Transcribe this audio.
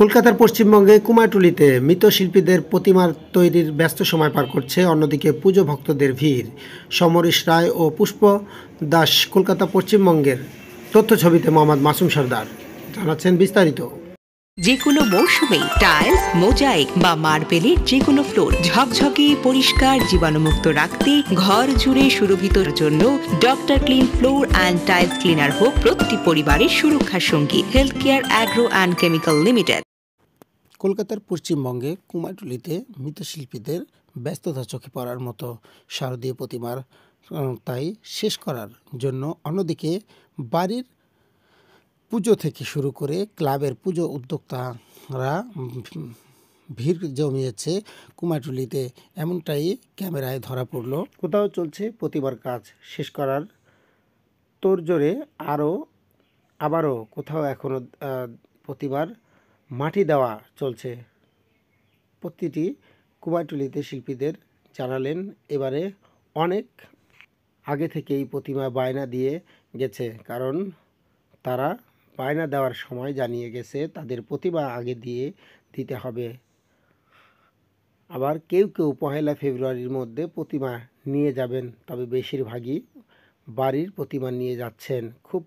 কলকাতার পশ্চিমবঙ্গে কুমারটুলিতে মৃৎশিল্পীদের প্রতিমার তৈরির ব্যস্ত সময় পার করছে। অন্যদিকে পুজো ভক্তদের ভিড়। সমরেশ রায় ও পুষ্প দাস, কলকাতা পশ্চিমবঙ্গের। তথ্য ছবিতে মোহাম্মদ মাসুম সর্দার জানাচ্ছেন বিস্তারিত। যে কোনো মৌসুমে টাইলস, মোজাইক বা মার্বেলের যে কোনো ফ্লোর ঝকঝকে পরিষ্কার জীবাণুমুক্ত রাখতে ঘর জুড়ে সুরভিতর জন্য doctor clean floor and tiles cleaner হোক প্রতিটি পরিবারের সুরক্ষার সঙ্গী। Health care agro and chemical limited. কলকাতার পশ্চিমবঙ্গে কুমারটুলিতে মৃৎশিল্পীদের ব্যস্ততা চোখে পড়ার মতো। শারদীয় প্রতিমার তাই শেষ করার জন্য অন্যদিকে বাড়ির পুজো থেকে শুরু করে ক্লাবের পুজো উদ্যোক্তারা ভিড় জমিয়েছে কুমারটুলিতে, এমনটাই ক্যামেরায় ধরা পড়ল। কোথাও চলছে প্রতিমার কাজ শেষ করার তোড়জোড়ে, আবারও কোথাও এখনও প্রতিমার মাটি দেওয়া চলছে। প্রতিটি কুমারটুলিতে শিল্পীদের জানালেন এবারে অনেক আগে থেকেই প্রতিমা বায়না দিয়ে গেছে, কারণ তারা বায়না দেওয়ার সময় জানিয়ে গেছে তাদের প্রতিমা আগে দিতে হবে। আবার কেউ কেউ 1 ফেব্রুয়ারির মধ্যে প্রতিমা নিয়ে যাবেন, তবে বেশিরভাগই বাড়ির প্রতিমা নিয়ে যাচ্ছেন। খুব